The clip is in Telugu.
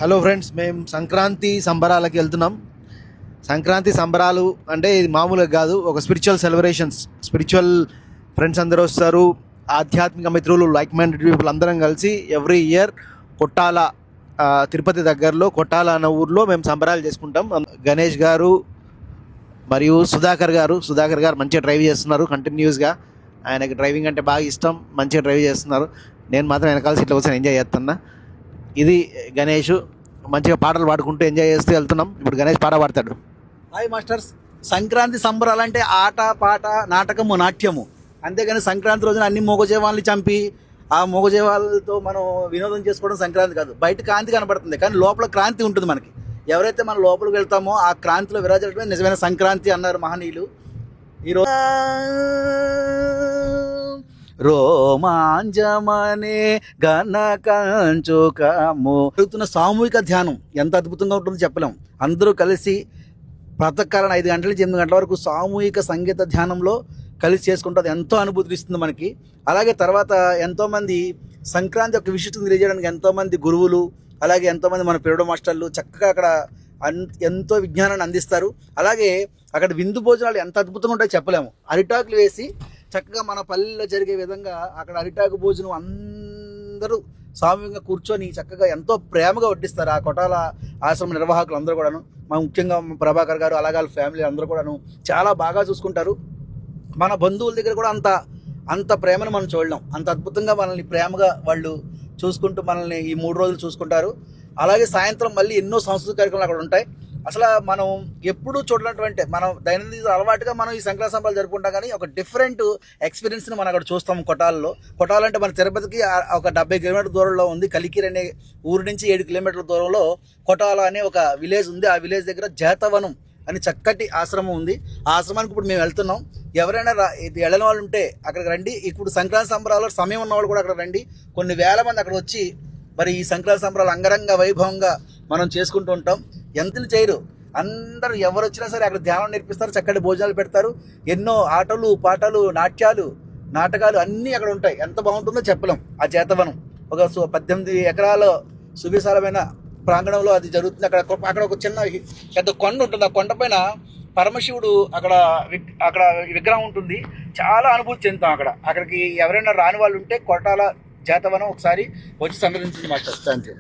హలో ఫ్రెండ్స్, మేము సంక్రాంతి సంబరాలకి వెళ్తున్నాం. సంక్రాంతి సంబరాలు అంటే ఇది మామూలుగా కాదు, ఒక స్పిరిచువల్ సెలబ్రేషన్స్. స్పిరిచువల్ ఫ్రెండ్స్ అందరూ వస్తారు, ఆధ్యాత్మిక మిత్రులు, లైక్ మైండెడ్ పీపుల్ అందరం కలిసి ఎవ్రీ ఇయర్ కొట్టాల, తిరుపతి దగ్గరలో కొట్టాల అన్న ఊర్లో మేము సంబరాలు చేసుకుంటాం. గణేష్ గారు మరియు సుధాకర్ గారు మంచిగా డ్రైవ్ చేస్తున్నారు కంటిన్యూస్గా. ఆయనకి డ్రైవింగ్ అంటే బాగా ఇష్టం, మంచిగా డ్రైవ్ చేస్తున్నారు. నేను మాత్రం వెనకాల సీట్లో కూర్చొని ఎంజాయ్ చేస్తున్నా. ఇది గణేష్ మంచిగా పాటలు పాడుకుంటూ ఎంజాయ్ చేస్తూ వెళ్తున్నాం. ఇప్పుడు గణేష్ పాట పాడతాడు. Hi masters. సంక్రాంతి సంబరాలు అంటే ఆట పాట నాటకము నాట్యము, అంతేగాని సంక్రాంతి రోజున అన్ని మూగజీవాలని చంపి ఆ మూగజీవాలతో మనం వినోదం చేసుకోవడం సంక్రాంతి కాదు. బయట క్రాంతి కనబడుతుంది కానీ లోపల క్రాంతి ఉంటుంది మనకి. ఎవరైతే మనం లోపలికి వెళ్తామో ఆ క్రాంతిలో విరాజమే నిజమైన సంక్రాంతి అన్నారు మహనీయులు. ఈరోజు రోమాంజమనే గణకంచుకము జరుగుతున్న సామూహిక ధ్యానం ఎంత అద్భుతంగా ఉంటుందో చెప్పలేం. అందరూ కలిసి ప్రాతకాలం 5 గంటల నుంచి 8 గంటల వరకు సామూహిక సంగీత ధ్యానంలో కలిసి చేసుకుంటే అది ఎంతో అనుభూతి ఇస్తుంది మనకి. అలాగే తర్వాత ఎంతోమంది సంక్రాంతి యొక్క విశిష్టత తెలియజేయడానికి ఎంతోమంది గురువులు, అలాగే ఎంతోమంది మన పిరమిడ్ మాస్టర్లు చక్కగా అక్కడ ఎంతో విజ్ఞానాన్ని అందిస్తారు. అలాగే అక్కడ విందు భోజనాలు ఎంత అద్భుతంగా ఉంటాయో చెప్పలేము. అరిటాకులు వేసి చక్కగా మన పల్లెల్లో జరిగే విధంగా అక్కడ అరిటాకు భోజనం అందరూ సామూహికంగా కూర్చొని చక్కగా ఎంతో ప్రేమగా వడ్డిస్తారు. ఆ కొటాల ఆశ్రమ నిర్వాహకులు అందరూ కూడాను, ముఖ్యంగా ప్రభాకర్ గారు అలాగే వాళ్ళ ఫ్యామిలీ అందరూ కూడాను చాలా బాగా చూసుకుంటారు. మన బంధువుల దగ్గర కూడా అంత ప్రేమను మనం చూడలేం. అంత అద్భుతంగా మనల్ని ప్రేమగా వాళ్ళు చూసుకుంటూ మనల్ని ఈ 3 రోజులు చూసుకుంటారు. అలాగే సాయంత్రం మళ్ళీ ఎన్నో సాంస్కృతిక కార్యక్రమాలు అక్కడ ఉంటాయి. అసలు మనం ఎప్పుడూ చూడనటువంటి మనం దైనందిన అలవాటుగా మనం ఈ సంక్రాంతి సంబరాలు జరుపుకుంటాం, కానీ ఒక డిఫరెంట్ ఎక్స్పీరియన్స్ని మనం అక్కడ చూస్తాం. కొటాలంటే మన తిరుపతికి ఒక 70 కిలోమీటర్ల దూరంలో ఉంది. కలికిరి అనే ఊరు నుంచి 7 కిలోమీటర్ల దూరంలో కొటాల అనే ఒక విలేజ్ ఉంది. ఆ విలేజ్ దగ్గర జేతవనం అని చక్కటి ఆశ్రమం ఉంది. ఆ ఆశ్రమానికి ఇప్పుడు మేము వెళ్తున్నాం. ఎవరైనా వెళ్ళని వాళ్ళు ఉంటే అక్కడికి రండి. ఇప్పుడు సంక్రాంతి సంబరాలు సమయం ఉన్న వాళ్ళు కూడా అక్కడ రండి. కొన్ని వేల మంది అక్కడ వచ్చి మరి ఈ సంక్రాంతి సంబరాలు అంగరంగ వైభవంగా మనం చేసుకుంటూ ఉంటాం. ఎంతలు చేయరు, అందరూ ఎవరు వచ్చినా సరే అక్కడ ధ్యానం నేర్పిస్తారు, చక్కటి భోజనాలు పెడతారు. ఎన్నో ఆటలు పాటలు నాటకాలు అన్నీ అక్కడ ఉంటాయి. ఎంత బాగుంటుందో చెప్పలేం. ఆ చేతవనం ఒక 18 ఎకరాల సువిశాలమైన ప్రాంగణంలో అది జరుగుతుంది. అక్కడ ఒక చిన్న పెద్ద కొండ ఉంటుంది. ఆ కొండ పైన పరమశివుడు అక్కడ విగ్రహం ఉంటుంది. చాలా అనుభూతి చెందుతాం అక్కడికి ఎవరైనా రాని వాళ్ళు ఉంటే కొట్టాల చేతవనం ఒకసారి వచ్చి సందర్శించండి మాస్టర్. Thank you.